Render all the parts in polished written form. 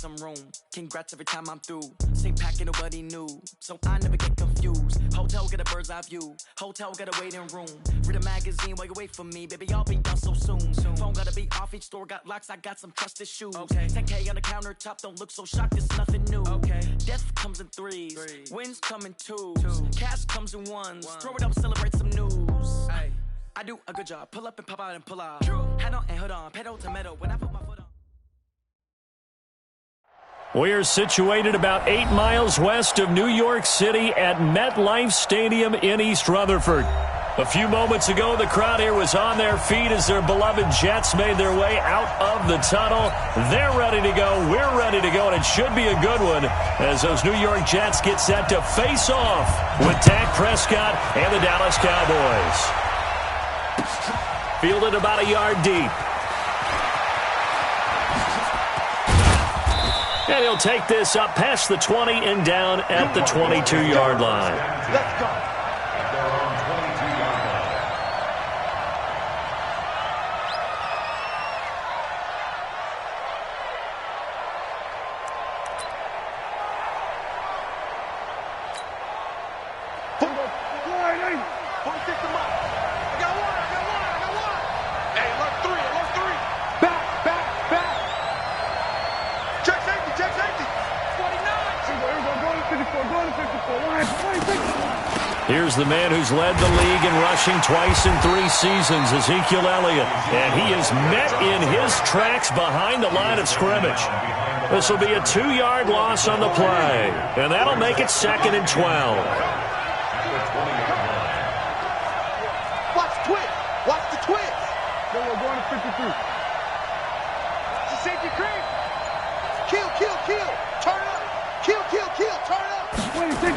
some room. Congrats every time I'm through. Same packing, nobody knew, so I never get confused. Hotel got a bird's eye view. Hotel got a waiting room. Read a magazine while you wait for me, baby. I'll be done so soon. Phone gotta be off. Each store got locks. I got some trusted shoes. Okay. 10K on the countertop. Don't look so shocked. It's nothing new. Okay. Death comes in threes. Wins come in twos. Cash comes in ones. Throw it up, celebrate some news. Ay. I do a good job. Pull up and pop out and pull out. Head on and hood on. Pedal to metal. When I put my foot on. We're situated about 8 miles west of New York City at MetLife Stadium in East Rutherford. A few moments ago, the crowd here was on their feet as their beloved Jets made their way out of the tunnel. They're ready to go. We're ready to go, and it should be a good one as those New York Jets get set to face off with Dak Prescott and the Dallas Cowboys. Fielded about a yard deep. And he'll take this up past the 20 and down at the 22-yard line. Let's go. Here's the man who's led the league in rushing twice in 3 seasons, Ezekiel Elliott. And he is met in his tracks behind the line of scrimmage. This will be a 2-yard loss on the play. And that'll make it 2nd and 12. Watch the twist. Watch the twist. Then we're going to 53. It's a safety creep. Kill, kill, kill. Turn up. Kill, kill, kill. Turn up. 26.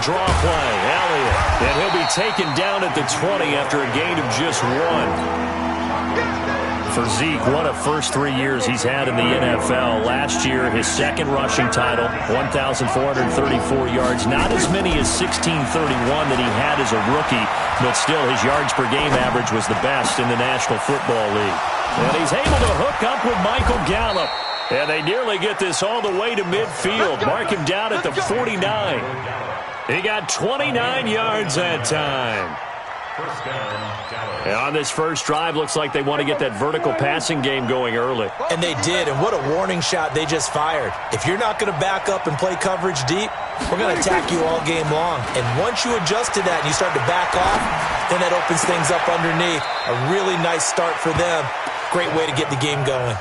Draw play, Elliott. And he'll be taken down at the 20 after a gain of just 1. For Zeke, what a first 3 years he's had in the NFL. Last year, his 2nd rushing title, 1,434 yards. Not as many as 1,631 that he had as a rookie, but still his yards per game average was the best in the National Football League. And he's able to hook up with Michael Gallup. And they nearly get this all the way to midfield. Mark him down at the 49. He got 29 yards that time. And on this first drive, looks like they want to get that vertical passing game going early. And they did, and what a warning shot they just fired. If you're not going to back up and play coverage deep, we're going to attack you all game long. And once you adjust to that and you start to back off, then that opens things up underneath. A really nice start for them. Great way to get the game going.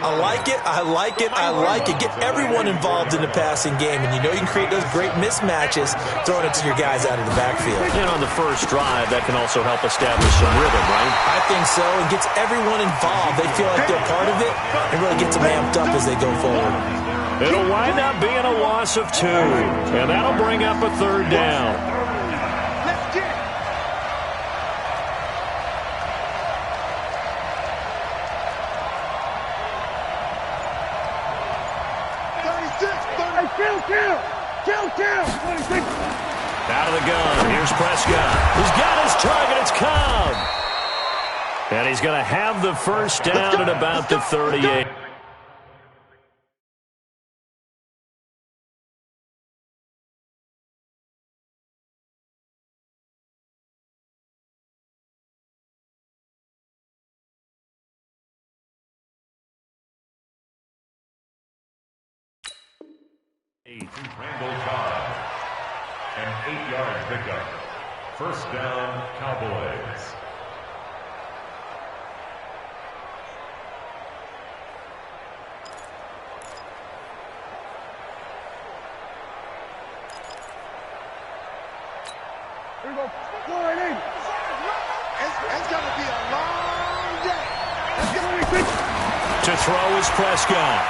I like it, I like it, I like it. Get everyone involved in the passing game, and you know you can create those great mismatches throwing it to your guys out of the backfield. And on the first drive, that can also help establish some rhythm, right? I think so. It gets everyone involved. They feel like they're part of it and really gets them amped up as they go forward. It'll wind up being a loss of 2, and that'll bring up a 3rd down. Out of the gun, here's Prescott. He's got his target, it's Cobb. And he's going to have the first down at about the 38. Randall Cobb. An 8-yard pickup. First down, Cowboys. Here we go. It's going to be a long day. To throw is Prescott.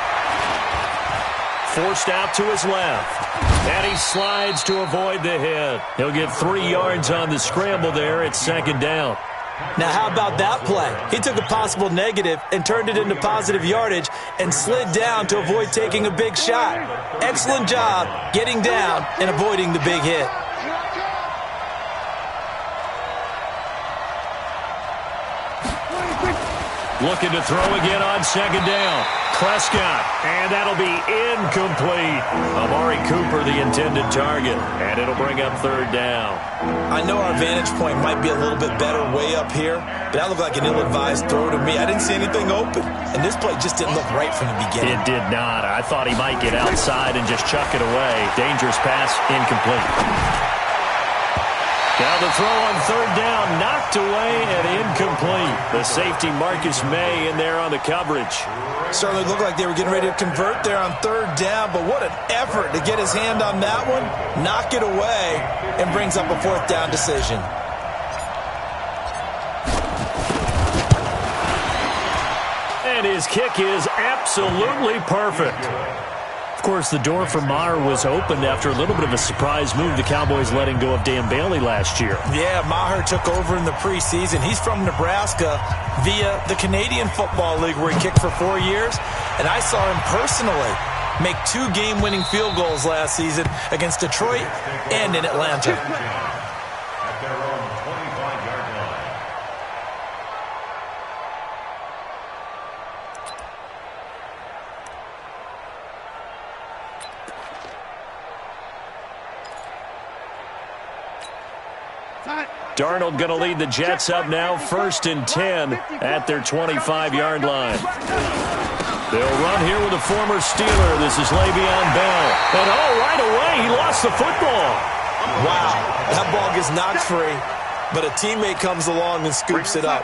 Forced out to his left. And he slides to avoid the hit. He'll get 3 yards on the scramble there at 2nd down. Now, how about that play? He took a possible negative and turned it into positive yardage and slid down to avoid taking a big shot. Excellent job getting down and avoiding the big hit. Looking to throw again on 2nd down. Prescott, and that'll be incomplete. Amari Cooper, the intended target, and it'll bring up third down. I know our vantage point might be a little bit better way up here, but that looked like an ill-advised throw to me. I didn't see anything open, and this play just didn't look right from the beginning. It did not. I thought he might get outside and just chuck it away. Dangerous pass, incomplete. Now the throw on third down, knocked away and incomplete. The safety Marcus May in there on the coverage. Certainly looked like they were getting ready to convert there on third down, but what an effort to get his hand on that one, knock it away, and brings up a fourth down decision. And his kick is absolutely perfect. Of course, the door for Maher was opened after a little bit of a surprise move. The Cowboys letting go of Dan Bailey last year. Yeah, Maher took over in the preseason. He's from Nebraska via the Canadian Football League where he kicked for 4 years. And I saw him personally make 2 game-winning field goals last season against Detroit and in Atlanta. At their own 25-yard line. Darnold going to lead the Jets up now, 1st and 10 at their 25-yard line. They'll run here with a former Steeler. This is Le'Veon Bell. And right away, he lost the football. Wow, that ball gets knocked free, but a teammate comes along and scoops it up.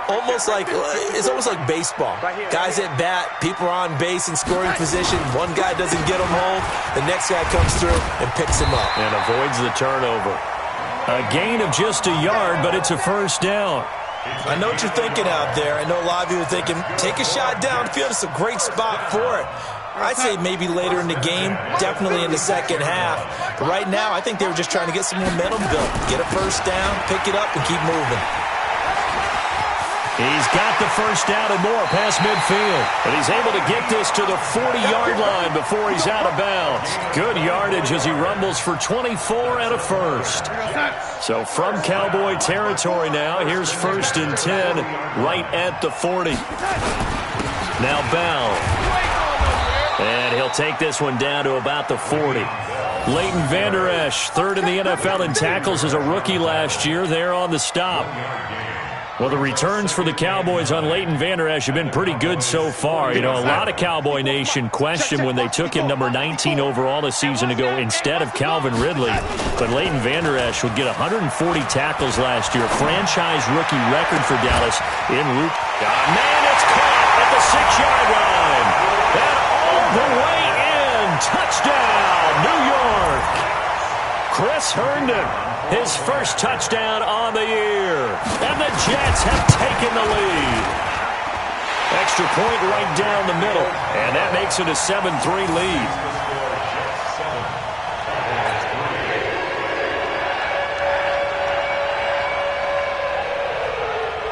It's almost like baseball. Guys at bat, people are on base in scoring position. One guy doesn't get him home. The next guy comes through and picks him up. And avoids the turnover. A gain of just a yard, but it's a first down. I know what you're thinking out there. I know a lot of you are thinking, take a shot downfield. It's a great spot for it. I'd say maybe later in the game, definitely in the second half. But right now, I think they were just trying to get some momentum built. Get a first down, pick it up, and keep moving. He's got the first down and more past midfield. But he's able to get this to the 40-yard line before he's out of bounds. Good yardage as he rumbles for 24 and a first. So from Cowboy territory now, here's 1st and 10 right at the 40. Now Bell. And he'll take this one down to about the 40. Leighton Vander Esch, 3rd in the NFL in tackles as a rookie last year. There on the stop. Well, the returns for the Cowboys on Leighton Vander Esch have been pretty good so far. You know, a lot of Cowboy Nation questioned when they took him number 19 overall a season ago instead of Calvin Ridley. But Leighton Vander Esch would get 140 tackles last year. Franchise rookie record for Dallas en route. Man, it's caught at the 6-yard line. And all the way in. Touchdown, New York. Chris Herndon, his first touchdown on the year. And the Jets have taken the lead. Extra point right down the middle. And that makes it a 7-3 lead.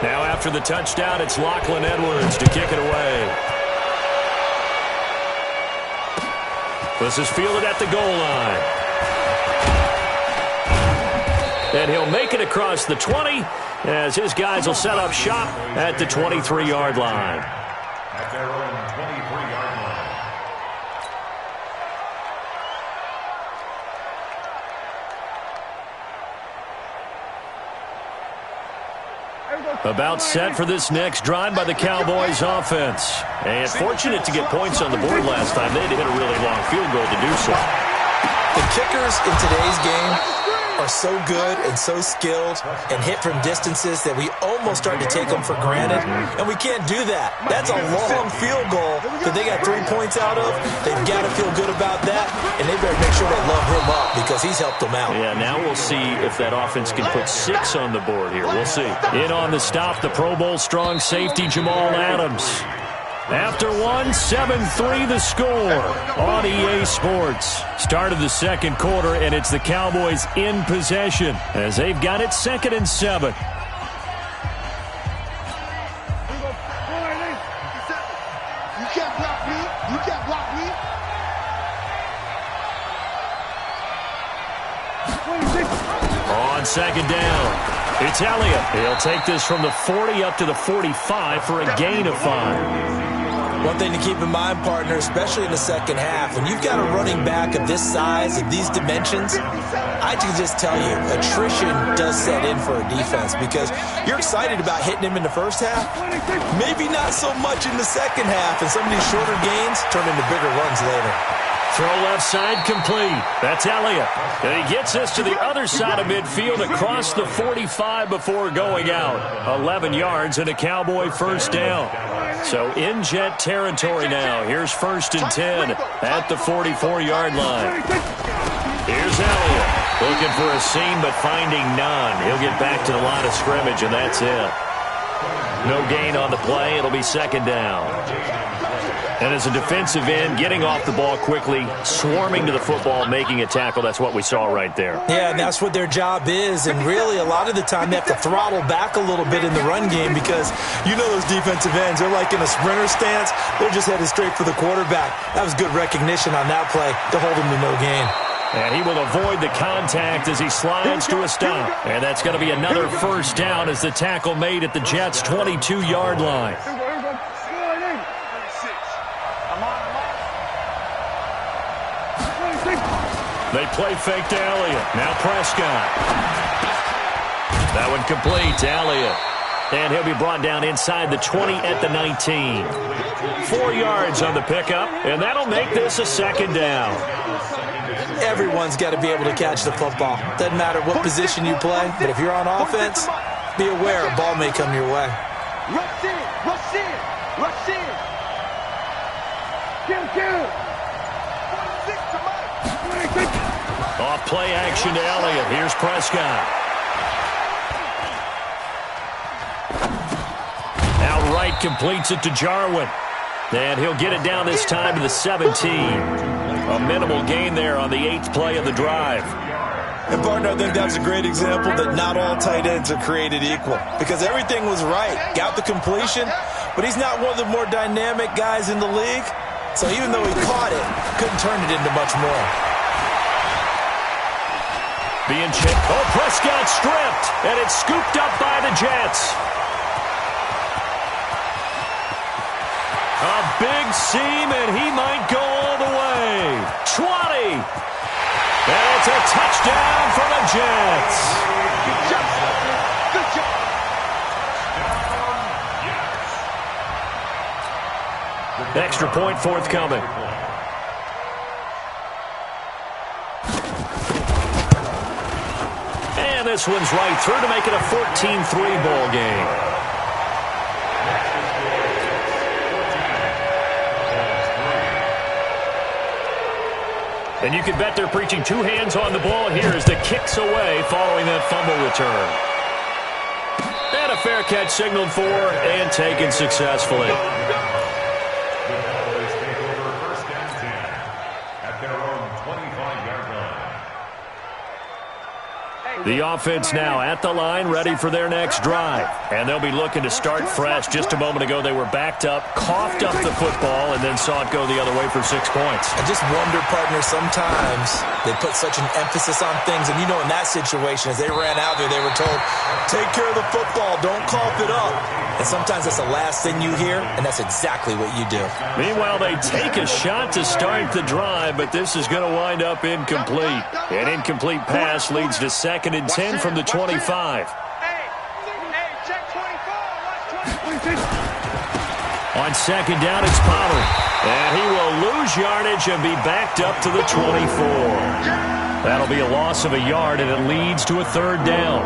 Now after the touchdown, it's Lachlan Edwards to kick it away. This is fielded at the goal line. And he'll make it across the 20 as his guys will set up shop at the 23-yard line. At their own 23-yard line. About set for this next drive by the Cowboys offense. And fortunate to get points on the board last time. They had to hit a really long field goal to do so. The kickers in today's game are so good and so skilled and hit from distances that we almost start to take them for granted, and we can't do that. That's a long field goal that they got 3 points out of. They've got to feel good about that, and they better make sure they love him up because he's helped them out. Yeah, now we'll see if that offense can put 6 on the board here. We'll see. In on the stop, the Pro Bowl strong safety Jamal Adams. After 7-3 the score on EA Sports. Start of the second quarter, and it's the Cowboys in possession as they've got it 2nd and 7. You can't block me. You can't block me. On 2nd down, it's Elliott. He'll take this from the 40 up to the 45 for a gain of 5. One thing to keep in mind, partner, especially in the second half, when you've got a running back of this size, of these dimensions, I can just tell you, attrition does set in for a defense because you're excited about hitting him in the first half, maybe not so much in the second half, and some of these shorter gains turn into bigger runs later. Throw left side complete. That's Elliott. And he gets this to the other side of midfield across the 45 before going out. 11 yards and a Cowboy first down. So in Jet territory now. Here's 1st and 10 at the 44-yard line. Here's Elliott. Looking for a seam but finding none. He'll get back to the line of scrimmage and that's it. No gain on the play. It'll be second down. And as a defensive end, getting off the ball quickly, swarming to the football, making a tackle, that's what we saw right there. Yeah, and that's what their job is. And really, a lot of the time, they have to throttle back a little bit in the run game because you know those defensive ends, they're like in a sprinter stance. They're just headed straight for the quarterback. That was good recognition on that play to hold him to no gain. And he will avoid the contact as he slides to a stop. And that's going to be another first down as the tackle made at the Jets' 22-yard line. They play fake to Elliott. Now Prescott. That one complete to Elliott. And he'll be brought down inside the 20 at the 19. 4 yards on the pickup, and that'll make this a second down. Everyone's got to be able to catch the football. Doesn't matter what position you play, but if you're on offense, be aware a ball may come your way. Rush in, rush in, rush in. Kill. Off play action to Elliott. Here's Prescott. Outright completes it to Jarwin. And he'll get it down this time to the 17. A minimal gain there on the 8th play of the drive. And, partner, I think that's a great example that not all tight ends are created equal because everything was right. Got the completion, but he's not one of the more dynamic guys in the league. So even though he caught it, couldn't turn it into much more. Being chipped. Oh, Prescott stripped, and it's scooped up by the Jets. A big seam, and he might go all the way. 20. And it's a touchdown for the Jets. Good job. Extra point forthcoming. And this one's right through to make it a 14-3 ball game. And you can bet they're preaching two hands on the ball here as the kick's away following that fumble return. And a fair catch signaled for and taken successfully. The offense now at the line, ready for their next drive. And they'll be looking to start fresh. Just a moment ago, they were backed up, coughed up the football, and then saw it go the other way for 6 points. I just wonder, partner, sometimes they put such an emphasis on things. And, you know, in that situation, as they ran out there, they were told, take care of the football, don't cough it up. And sometimes that's the last thing you hear, and that's exactly what you do. Meanwhile, they take a shot to start the drive, but this is going to wind up incomplete. An incomplete pass leads to 2nd and 10 from the 25. On 2nd down, it's Pollard. And he will lose yardage and be backed up to the 24. That'll be a loss of a yard, and it leads to a 3rd down.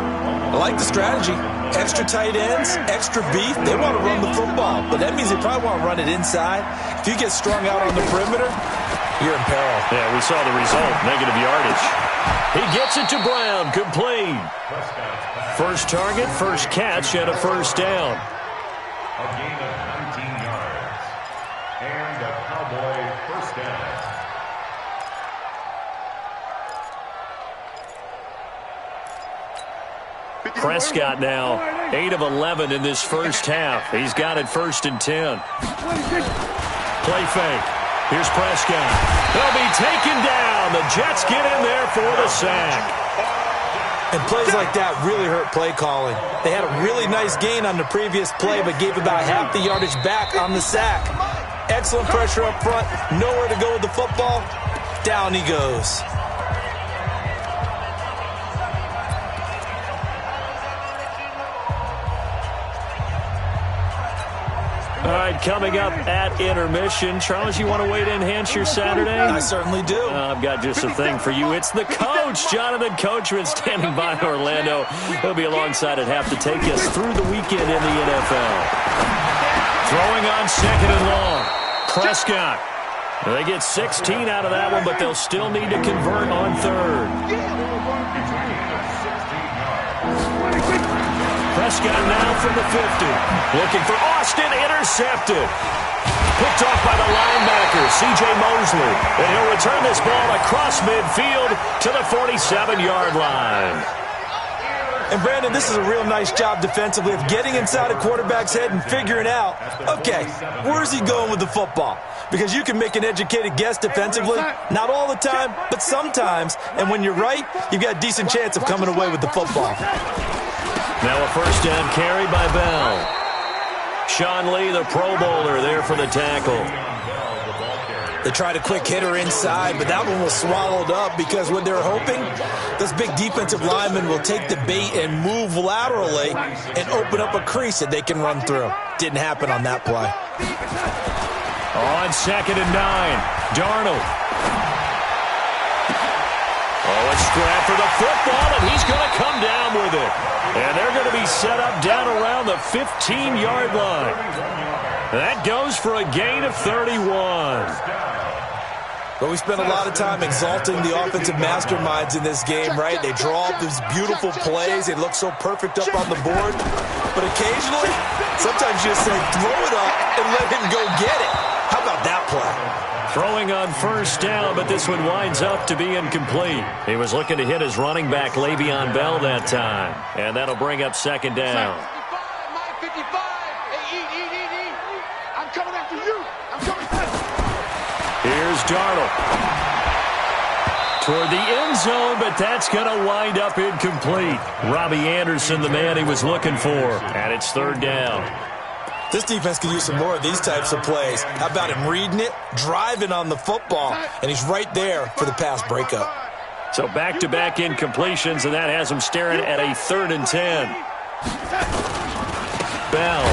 I like the strategy. Extra tight ends, extra beef. They want to run the football, but that means they probably want to run it inside. If you get strung out on the perimeter, you're in peril. Yeah, we saw the result, negative yardage. He gets it to Brown, complete. First target, first catch, and a first down. A gain of 19 yards. And a Cowboy first down. Prescott now, 8 of 11 in this first half. He's got it 1st and 10. Play fake. Here's Prescott. They'll be taken down. The Jets get in there for the sack. And plays like that really hurt play calling. They had a really nice gain on the previous play, but gave about half the yardage back on the sack. Excellent pressure up front. Nowhere to go with the football. Down he goes. All right, coming up at intermission. Charles, you want to wait to enhance your Saturday? I certainly do. I've got just a thing for you. It's the coach, Jonathan Coachman, standing by Orlando. He'll be alongside at half to take us through the weekend in the NFL. Throwing on second and long. Prescott. They get 16 out of that one, but they'll still need to convert on third. Prescott now from the 50. Looking for Austin, intercepted. Picked off by the linebacker, C.J. Mosley. And he'll return this ball across midfield to the 47-yard line. And, Brandon, this is a real nice job defensively of getting inside a quarterback's head and figuring out, okay, where's he going with the football? Because you can make an educated guess defensively, not all the time, but sometimes. And when you're right, you've got a decent chance of coming away with the football. Now a first down carry by Bell. Sean Lee, the Pro Bowler, there for the tackle. They tried a quick hitter inside, but that one was swallowed up because what they're hoping, this big defensive lineman will take the bait and move laterally and open up a crease that they can run through. Didn't happen on that play. On second and 9, Darnold. Oh, it's Stroud for the football, and he's going to come down with it. And they're going to be set up down around the 15-yard line. That goes for a gain of 31. But we spend a lot of time exalting the offensive masterminds in this game, right? They draw up these beautiful plays. They look so perfect up on the board. But occasionally, sometimes you just say, throw it up and let him go get it. How about that play? Throwing on first down, but this one winds up to be incomplete. He was looking to hit his running back, Le'Veon Bell, that time. And that'll bring up second down. 55, hey, eat. I'm coming after you. I'm coming after you. Here's Darnold. Toward the end zone, but that's going to wind up incomplete. Robbie Anderson, the man he was looking for. And it's third down. This defense can use some more of these types of plays. How about him reading it, driving on the football, and he's right there for the pass breakup. So back-to-back incompletions, and that has him staring at a 3rd and 10. Bell.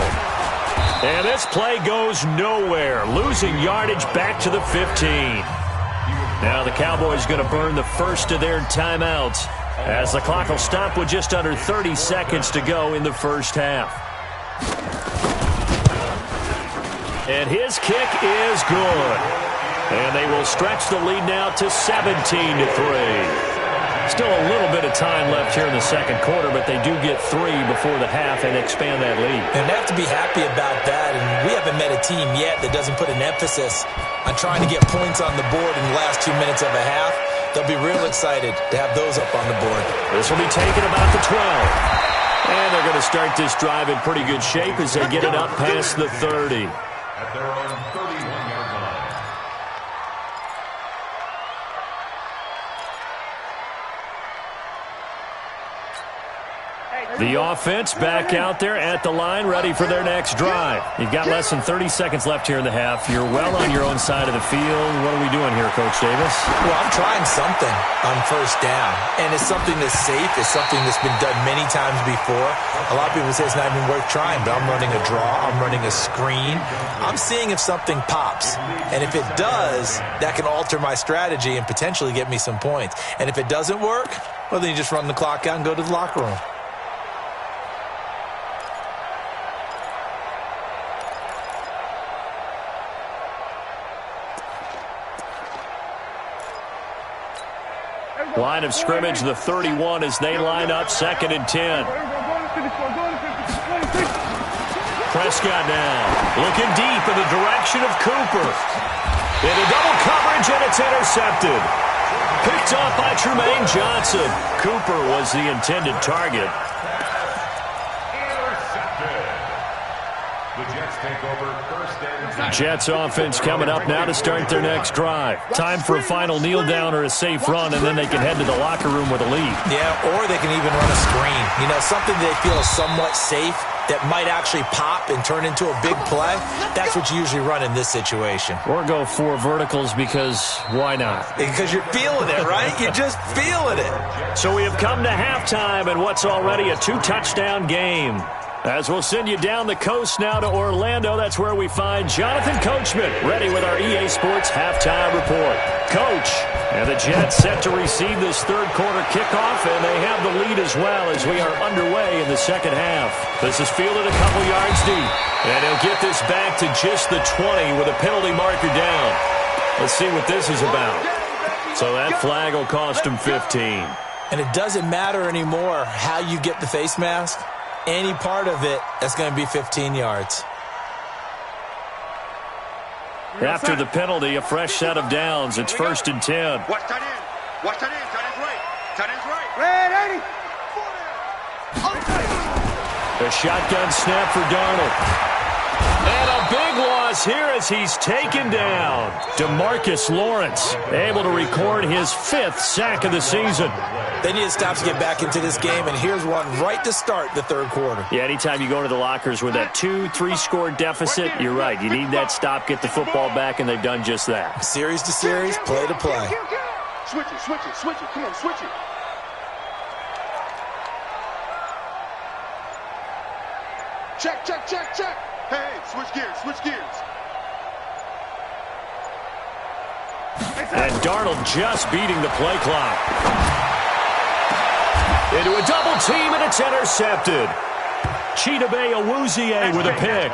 And this play goes nowhere. Losing yardage back to the 15. Now the Cowboys going to burn the first of their timeouts as the clock will stop with just under 30 seconds to go in the first half. And his kick is good. And they will stretch the lead now to 17-3. Still a little bit of time left here in the second quarter, but they do get 3 before the half and expand that lead. And they have to be happy about that. And we haven't met a team yet that doesn't put an emphasis on trying to get points on the board in the last 2 minutes of a half. They'll be real excited to have those up on the board. This will be taken about the 12. And they're going to start this drive in pretty good shape as they get it up past the 30. At their own 31-yard line. The offense back out there at the line, ready for their next drive. You've got less than 30 seconds left here in the half. You're well on your own side of the field. What are we doing here, Coach Davis? Well, I'm trying something on first down, and it's something that's safe. It's something that's been done many times before. A lot of people say it's not even worth trying, but I'm running a draw. I'm running a screen. I'm seeing if something pops, and if it does, that can alter my strategy and potentially get me some points. And if it doesn't work, well, then you just run the clock out and go to the locker room. Line of scrimmage, the 31 as they line up, 2nd and 10. Prescott now looking deep in the direction of Cooper. Into double coverage, and it's intercepted. Picked off by Trumaine Johnson. Cooper was the intended target. Intercepted. The Jets take over first and 10. Jets offense coming up now to start their next drive. Time for a final kneel down or a safe run, and then they can head to the locker room with a lead. Yeah, or they can even run a screen. You know, something they feel is somewhat safe that might actually pop and turn into a big play, that's what you usually run in this situation. Or go 4 verticals because why not? Because you're feeling it, right? You're just feeling it. So we have come to halftime in what's already a 2-touchdown game. As we'll send you down the coast now to Orlando, that's where we find Jonathan Coachman ready with our EA Sports Halftime Report. Coach, and the Jets set to receive this third quarter kickoff, and they have the lead as well as we are underway in the second half. This is fielded a couple yards deep, and he'll get this back to just the 20 with a penalty marker down. Let's see what this is about. So that flag will cost him 15. And it doesn't matter anymore how you get the face mask. Any part of it, that's going to be 15 yards. After the penalty, a fresh set of downs. It's 1st and 10. Watch tight end. Watch tight end. Tight end's right. Tight end's right. Red 80. A shotgun snap for Darnold. And a big loss here as he's taken down. DeMarcus Lawrence able to record his 5th sack of the season. They need to stop to get back into this game, and here's one right to start the third quarter. Yeah, anytime you go to the lockers with that 2-3 score deficit, you're right. You need that stop, get the football back, and they've done just that. Series to series, play to play. Switch it, switch it, switch it. Come on, switch it. Check, check, check, check. Hey, switch gears, switch gears. And Darnold just beating the play clock. Into a double team, and it's intercepted. Chidobe Awuzie with a pick.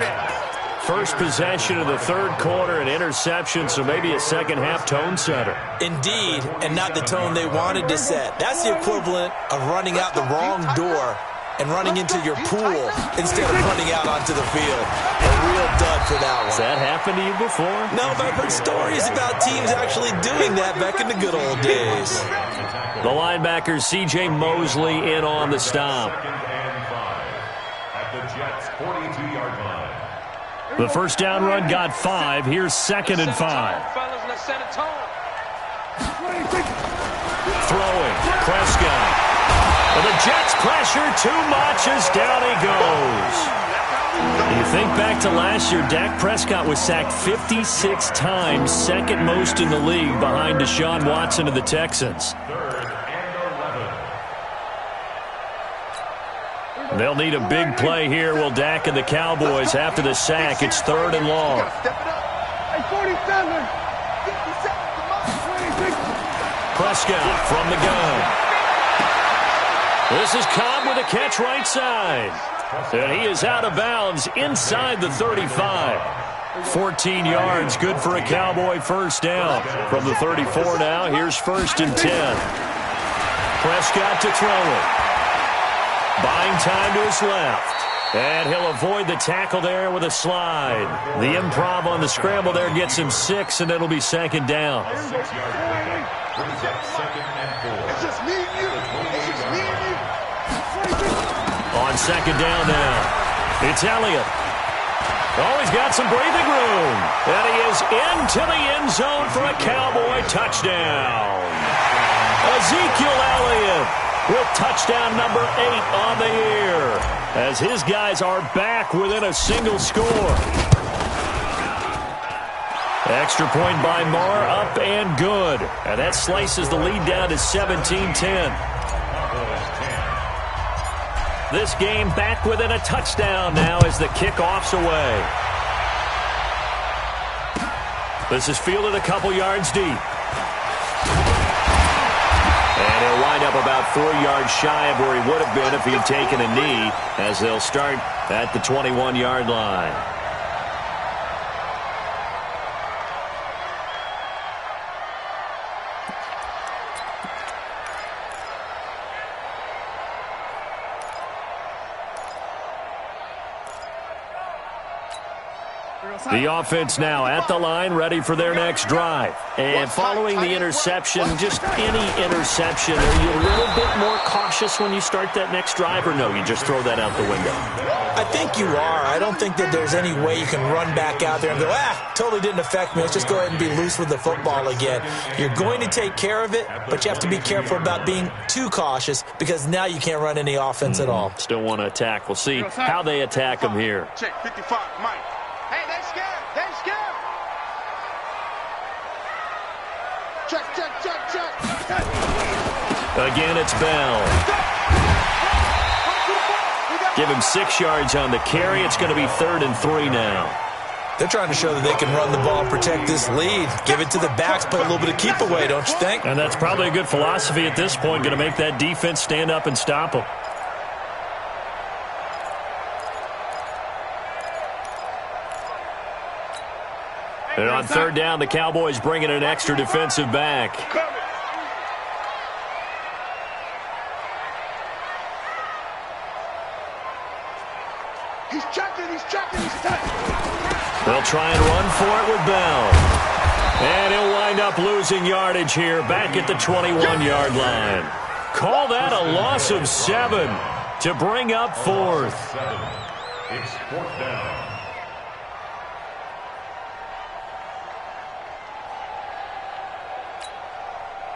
First possession of the third quarter, an interception, so maybe a second-half tone setter. Indeed, and not the tone they wanted to set. That's the equivalent of running out the wrong door and running into your pool instead of running out onto the field. A real dud for that one. Has that happened to you before? No, but I've heard stories about teams actually doing that back in the good old days. The linebacker, C.J. Mosley, in on the stop. At the Jets' 42-yard line. The first down run got 5. Here's 2nd and 5. Throwing. Prescott. Well, the Jets pressure too much as down he goes. You think back to last year, Dak Prescott was sacked 56 times, second most in the league behind Deshaun Watson of the Texans. 3rd and 11. They'll need a big play here, will Dak and the Cowboys after the sack. It's 3rd and long. Hey, 47. Prescott from the gun. This is Cobb with a catch right side. And he is out of bounds inside the 35. 14 yards, good for a Cowboy first down. From the 34 now, here's 1st and 10. Prescott to throw it. Buying time to his left. And he'll avoid the tackle there with a slide. The improv on the scramble there gets him 6, and it'll be 2nd down. 6-yard pickup brings up 2nd and 4. It's just me and you. It's just me and you. On 2nd down now, it's Elliott. Oh, he's got some breathing room. And he is into the end zone for a Cowboy touchdown. Ezekiel Elliott with touchdown number 8 on the year, as his guys are back within a single score. Extra point by Marr, up and good. And that slices the lead down to 17-10. This game back within a touchdown now as the kickoff's away. This is fielded a couple yards deep. And he'll wind up about 4 yards shy of where he would have been if he'd taken a knee, as they'll start at the 21-yard line. The offense now at the line, ready for their next drive. And following the interception, just any interception, are you a little bit more cautious when you start that next drive, or no, you just throw that out the window? I think you are. I don't think that there's any way you can run back out there and go, totally didn't affect me. Let's just go ahead and be loose with the football again. You're going to take care of it, but you have to be careful about being too cautious because now you can't run any offense at all. Still want to attack. We'll see how they attack them here. Check 55, Mike. Hey, they scared. They scared. Check. Again, it's Bell. Give him 6 yards on the carry. It's going to be 3rd and 3 now. They're trying to show that they can run the ball and protect this lead. Give it to the backs, play a little bit of keep away, don't you think? And that's probably a good philosophy at this point, going to make that defense stand up and stop them. And on 3rd down, the Cowboys bring in an extra defensive back. He's checking. They'll try and run for it with Bell. And he'll wind up losing yardage here back at the 21-yard line. Call that a loss of 7 to bring up 4th. It's 4th down.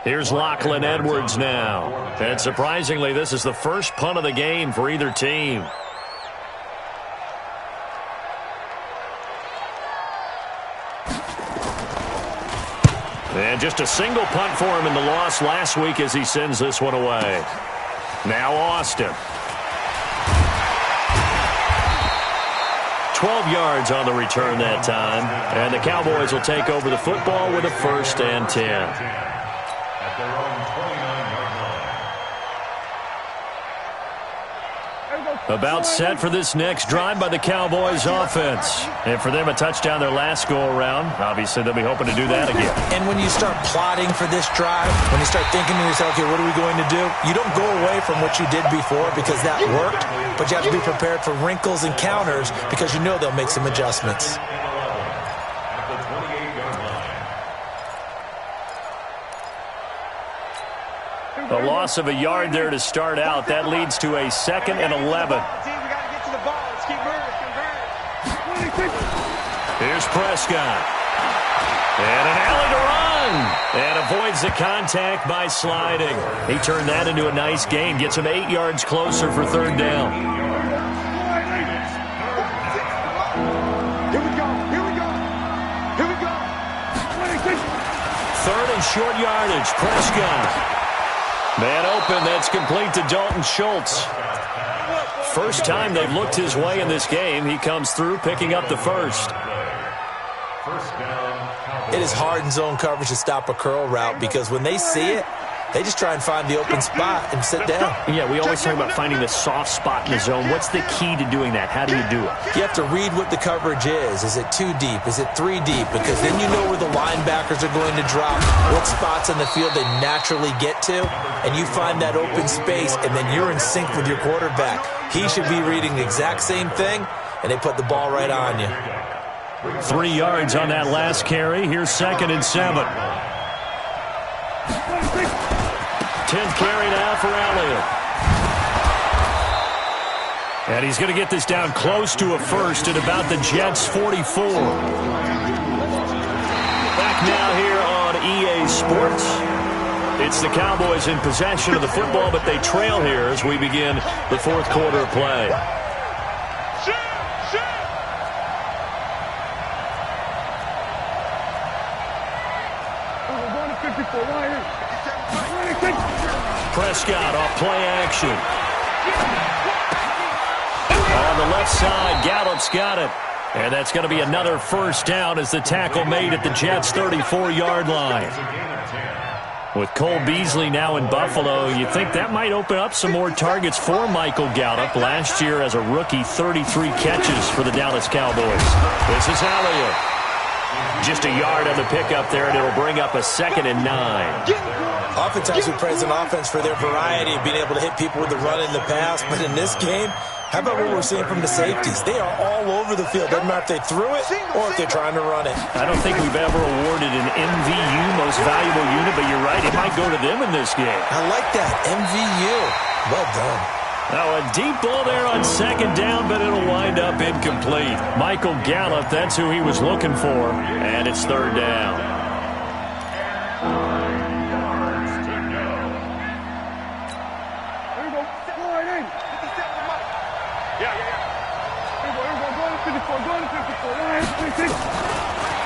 Here's Lachlan Edwards now. And surprisingly, this is the first punt of the game for either team. And just a single punt for him in the loss last week as he sends this one away. Now Austin. 12 yards on the return that time. And the Cowboys will take over the football with a 1st and 10. At their own 29-yard line. About set for this next drive by the Cowboys offense. And for them, a touchdown their last go-around. Obviously, they'll be hoping to do that again. And when you start plotting for this drive, when you start thinking to yourself, okay, what are we going to do? You don't go away from what you did before because that worked, but you have to be prepared for wrinkles and counters because you know they'll make some adjustments. At the 28-yard line. A loss of a yard there to start out. That leads to a 2nd and 11. Here's Prescott. And an alley to run. And avoids the contact by sliding. He turned that into a nice gain. Gets him 8 yards closer for 3rd down. Here we go. 3rd and short yardage. Prescott. Man open, that's complete to Dalton Schultz. First time they've looked his way in this game. He comes through picking up the 1st. It is hard in zone coverage to stop a curl route because when they see it, they just try and find the open spot and sit down. Yeah, we always talk about finding the soft spot in the zone. What's the key to doing that? How do you do it? You have to read what the coverage is. Is it 2 deep? Is it 3 deep? Because then you know where the linebackers are going to drop, what spots on the field they naturally get to, and you find that open space, and then you're in sync with your quarterback. He should be reading the exact same thing, and they put the ball right on you. 3 yards on that last carry. Here's 2nd and 7. 10th carry now for Elliott. And he's going to get this down close to a 1st at about the Jets' 44. Back now here on EA Sports. It's the Cowboys in possession of the football, but they trail here as we begin the 4th quarter of play. Prescott off play action. On the left side, Gallup's got it. And that's going to be another 1st down as the tackle made at the Jets' 34-yard line. With Cole Beasley now in Buffalo, you think that might open up some more targets for Michael Gallup. Last year as a rookie, 33 catches for the Dallas Cowboys. This is Elliott. Just a yard on the pickup there, and it'll bring up a 2nd and 9. Oftentimes we praise an offense for their variety of being able to hit people with the run in the pass, but in this game, How about what we're seeing from the safeties? They are all over the field. Doesn't matter if they threw it or if they're trying to run it. I don't think we've ever awarded an MVU, most valuable unit, but you're right, it might go to them in this game. I like that, MVU. Well done. Now a deep ball there on second down, but it'll wind up incomplete. Michael Gallup, that's who he was looking for, and it's third down.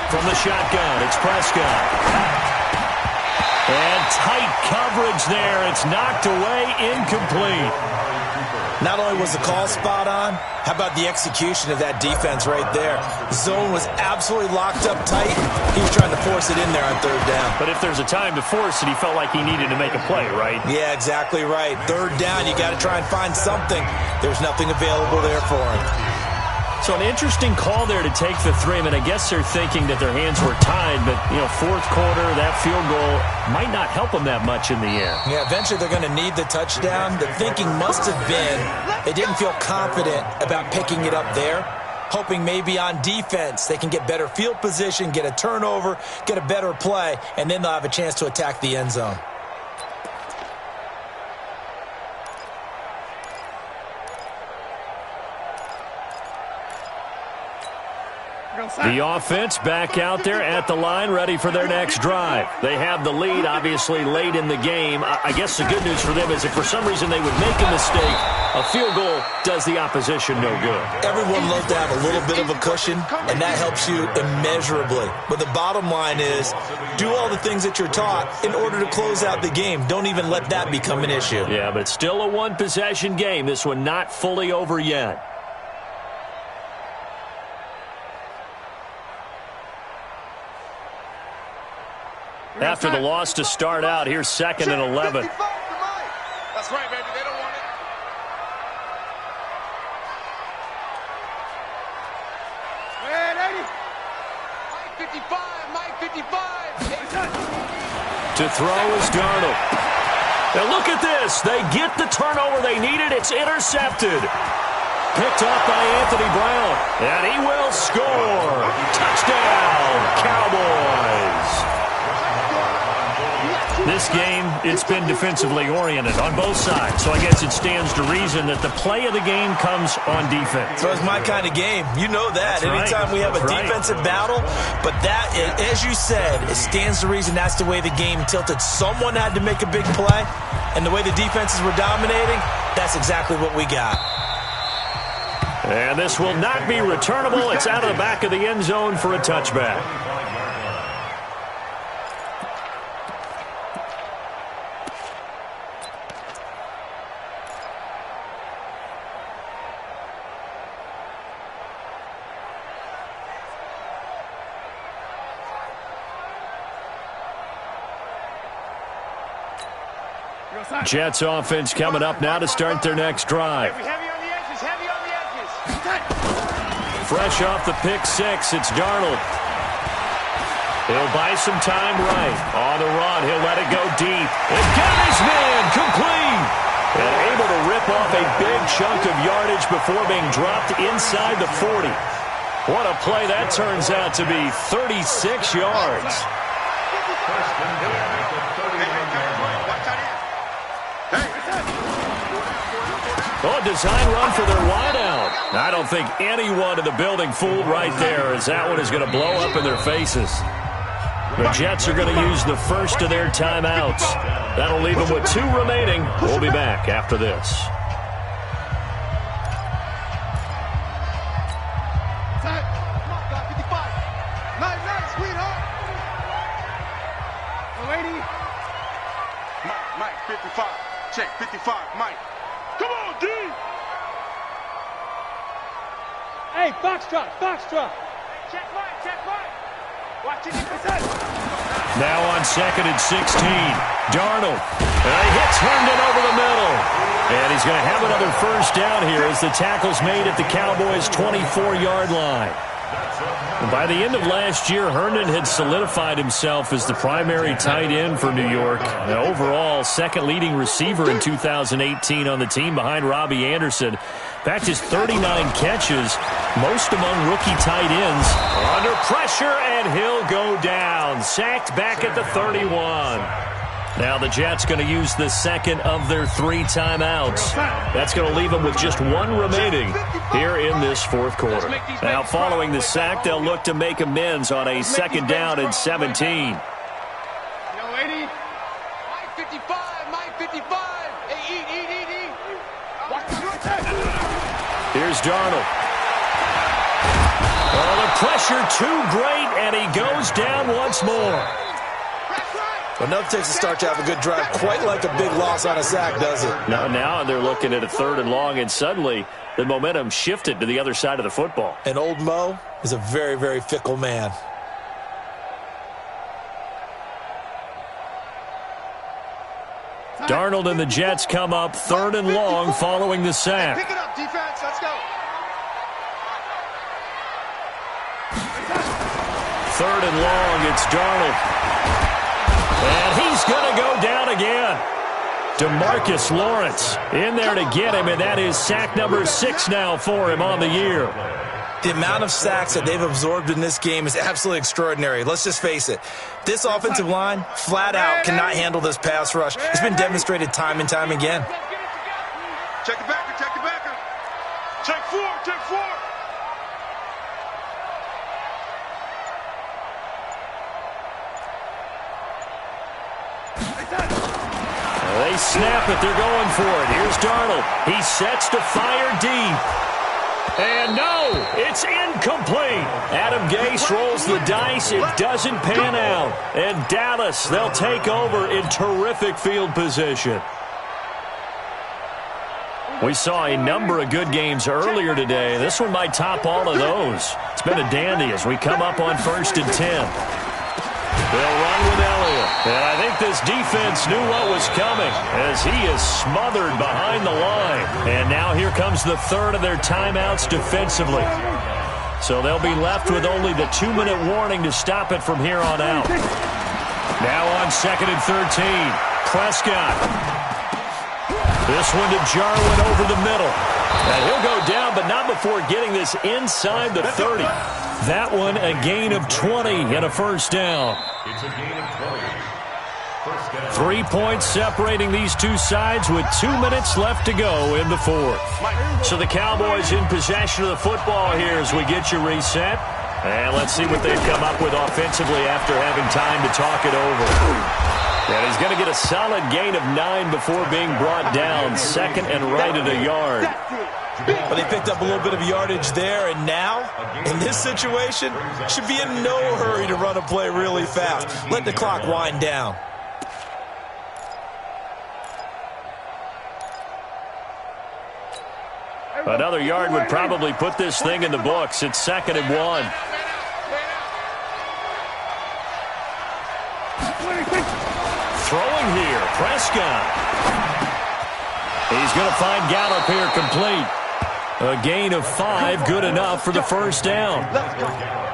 From the shotgun, it's Prescott. And tight coverage there. It's knocked away, incomplete. Not only was the call spot on, how about the execution of that defense right there? Zone was absolutely locked up tight. He was trying to force it in there on third down. But if there's a time to force it, he felt like he needed to make a play, right? Yeah, exactly right. Third down, you got to try and find something. There's nothing available there for him. So an interesting call there to take the three. I mean, I guess they're thinking that their hands were tied, but, fourth quarter, that field goal might not help them that much in the end. Yeah, eventually they're going to need the touchdown. The thinking must have been they didn't feel confident about picking it up there, hoping maybe on defense they can get better field position, get a turnover, get a better play, and then they'll have a chance to attack the end zone. The offense back out there at the line, ready for their next drive. They have the lead, obviously, late in the game. I guess the good news for them is if for some reason they would make a mistake, a field goal does the opposition no good. Everyone loves to have a little bit of a cushion, and that helps you immeasurably. But the bottom line is, do all the things that you're taught in order to close out the game. Don't even let that become an issue. Yeah, but it's still a one-possession game. This one not fully over yet. After the loss to start out, here's 2nd and 11. That's right, baby. They don't want it. Man, 80. Mike 55. To throw is Darnold. Now look at this. They get the turnover they needed. It's intercepted. Picked up by Anthony Brown. And he will score. Touchdown, Cowboys. This game, it's been defensively oriented on both sides, so I guess it stands to reason that the play of the game comes on defense. So it's my kind of game. You know that. Anytime we have a defensive battle, but that, as you said, it stands to reason that's the way the game tilted. Someone had to make a big play, and the way the defenses were dominating, that's exactly what we got. And this will not be returnable. It's out of the back of the end zone for a touchback. Jets offense coming up now to start their next drive. Heavy on the edges, heavy on the edges. Fresh off the pick six, it's Darnold. He'll buy some time right. On the run, he'll let it go deep. And got his man, complete. And able to rip off a big chunk of yardage before being dropped inside the 40. What a play that turns out to be, 36 yards. Oh, design run for their wideout. I don't think anyone in the building fooled right there, as that one is going to blow up in their faces. The Jets are going to use the first of their timeouts. That'll leave them with 2 remaining. We'll be back after this. Mike, 55. Check, 55, Mike. Come on, D! Hey, Foxtrot, Foxtrot. Check Mike. Watch it. Now on 2nd and 16, Darnold. And he hits Herndon over the middle. And he's going to have another first down here as the tackle's made at the Cowboys' 24-yard line. And by the end of last year, Herndon had solidified himself as the primary tight end for New York. And overall, second leading receiver in 2018 on the team behind Robbie Anderson. Back to 39 catches, most among rookie tight ends. Under pressure, and he'll go down. Sacked back at the 31. Now the Jets going to use the second of their 3 timeouts. That's going to leave them with just 1 remaining here in this fourth quarter. Now following the sack, they'll look to make amends on a second down and 17. Here's Darnold. Oh, the pressure too great, and he goes down once more. Well, nothing takes a start to have a good drive quite like a big loss on a sack, does it? Now they're looking at a 3rd and long, and suddenly the momentum shifted to the other side of the football. And old Mo is a very, very fickle man. Darnold and the Jets come up 3rd and long following the sack. Pick it up, defense. Let's go. 3rd and long, it's Darnold. And he's going to go down again. DeMarcus Lawrence in there to get him, and that is sack number 6 now for him on the year. The amount of sacks that they've absorbed in this game is absolutely extraordinary. Let's just face it. This offensive line, flat out, cannot handle this pass rush. It's been demonstrated time and time again. Check the backer, check the backer. Check 4, check 4. They snap it. They're going for it. Here's Darnold. He sets to fire deep. And no, it's incomplete. Adam Gase rolls the dice. It doesn't pan out. And Dallas, they'll take over in terrific field position. We saw a number of good games earlier today. This one might top all of those. It's been a dandy as we come up on 1st and 10. They'll run with Elliott. And I think this defense knew what was coming as he is smothered behind the line. And now here comes the 3rd of their timeouts defensively. So they'll be left with only the 2-minute warning to stop it from here on out. Now on 2nd and 13, Prescott. This one to Jarwin over the middle. And he'll go down, but not before getting this inside the 30. That one a gain of 20 and a first down. It's a gain of 20. First down. 3 points separating these two sides with 2 minutes left to go in the fourth. So the Cowboys in possession of the football here as we get you reset. And let's see what they've come up with offensively after having time to talk it over. And he's going to get a solid gain of 9 before being brought down. 2nd and right at a yard. But they picked up a little bit of yardage there, and now, in this situation, should be in no hurry to run a play really fast. Let the clock wind down. Another yard would probably put this thing in the books. It's 2nd and 1. Throwing here, Prescott. He's going to find Gallup here complete. A gain of 5, good enough for the first down.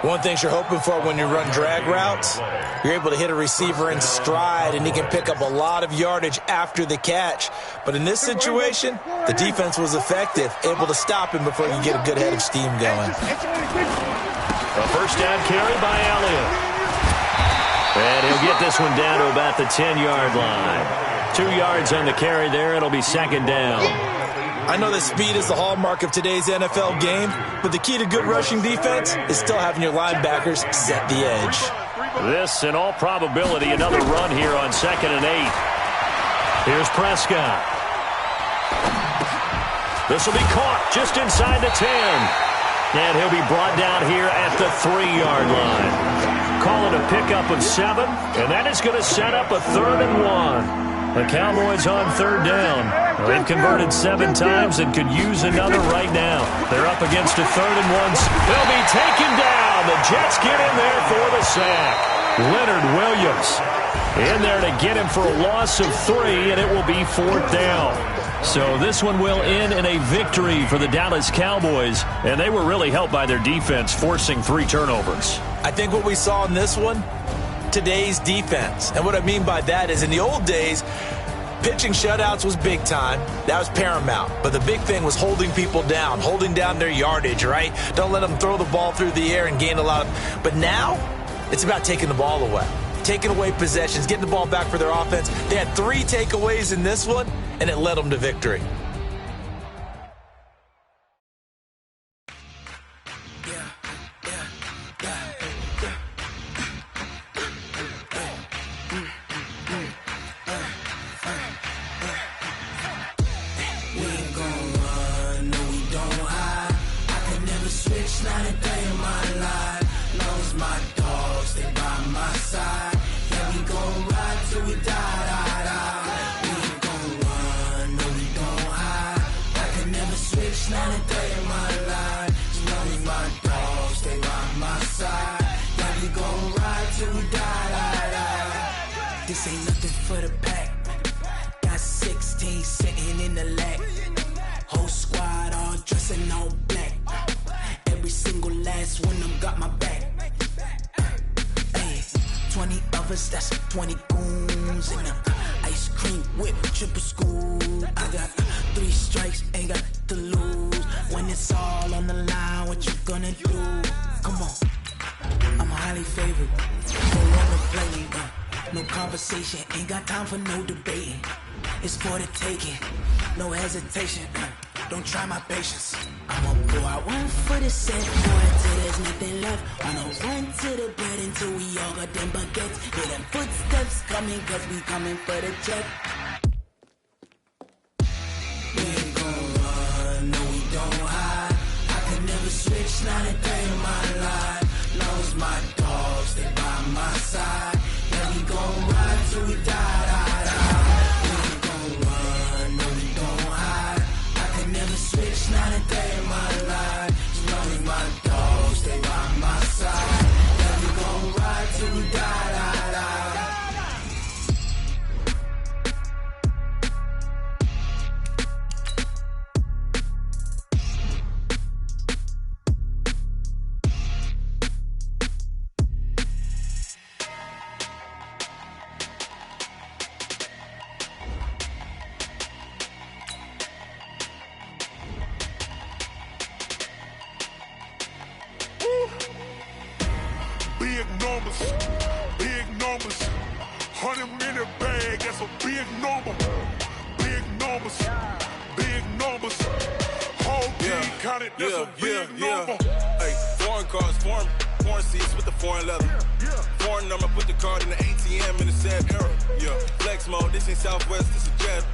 One thing you're hoping for when you run drag routes, you're able to hit a receiver in stride, and he can pick up a lot of yardage after the catch. But in this situation, the defense was effective, able to stop him before you get a good head of steam going. A first down carry by Elliott. And he'll get this one down to about the 10-yard line. 2 yards on the carry there. It'll be 2nd down. I know that speed is the hallmark of today's NFL game, but the key to good rushing defense is still having your linebackers set the edge. This, in all probability, another run here on 2nd and 8. Here's Prescott. This will be caught just inside the 10. And he'll be brought down here at the 3-yard line. Call it a pickup of 7, and that is going to set up a 3rd and 1. The Cowboys on 3rd down. They've converted 7 times and could use another right now. They're up against a 3rd and 1. They'll be taken down. The Jets get in there for the sack. Leonard Williams in there to get him for a loss of 3, and it will be 4th down. So this one will end in a victory for the Dallas Cowboys, and they were really helped by their defense, forcing 3 turnovers. I think what we saw in this one, today's defense. And what I mean by that is in the old days, Pitching shutouts was big time. That was paramount. But the big thing was holding people down, holding down their yardage, right? Don't let them throw the ball through the air and gain a lot of... But now, it's about taking the ball away. Taking away possessions, getting the ball back for their offense. They had 3 takeaways in this one, and it led them to victory. This ain't nothing for the pack. Got 16 sitting in the lag. Whole squad all dressing all black. Every single last one of them got my back. Hey, 20 of us, that's 20 goons in the ice cream whip, triple scoop. I got 3 strikes, ain't got to lose. When it's all on the line, what you gonna do? Come on, I'm highly favored. Don't wanna play me, no conversation, ain't got time for no debating. It's for the taking, no hesitation. Don't try my patience. I'ma pour out one for the set, pour it till there's nothing left. I'ma run to the bread until we all got them baguettes. Hear them footsteps coming, cause we coming for the check. We ain't gon' run, no we don't hide. I could never switch, not a day in my life. Long as my dogs stay by my side. Yeah, we gon' ride till we die, die, die. We ain't gon' run, no we don't hide. I could never switch, not a day in my life. As long as my dogs stay by my side. Yeah, we gon' ride till we die, die, die. Big numbers, big numbers. 100-minute bag, that's a big number. Big numbers, big numbers. Whole team counted, that's a big number. Hey, foreign cars, foreign seats with the foreign leather. Foreign number, put the card in the ATM in the sad era. Yeah, flex mode, this ain't Southwest, this is Jet.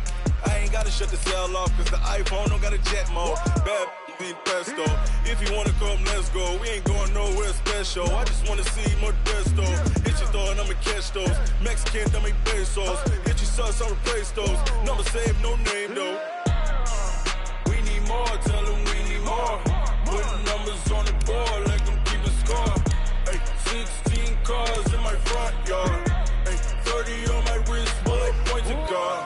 I ain't gotta shut the cell off, cause the iPhone don't got a jet mode. Bad be pesto. If you wanna come, let's go. We ain't going nowhere special. I just wanna see Modesto. Hit your throw and I'ma catch those. Mexican, dummy pesos. Hit your sus, I'll replace those. Number saved, no name though. We need more, tell them we need more. Putting numbers on the board, like them keep a score. Hey, 16 cars in my front yard. Hey, 30 on my wrist, bullet point to God.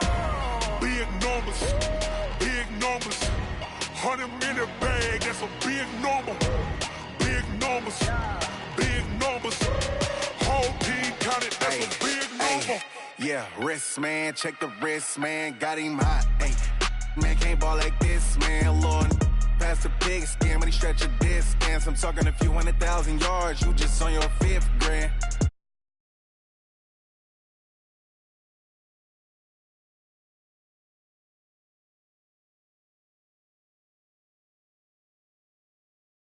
Big numbers, big numbers. 100-minute bag, that's a big number. Big numbers, big numbers. Whole team counted, that's a big number. Yeah, wrist man, check the wrist man, got him hot. Ay, man can't ball like this, man. Lord, past the big scam, when he stretch a distance. I'm talking a few 100,000 yards, you just on your 5th grand.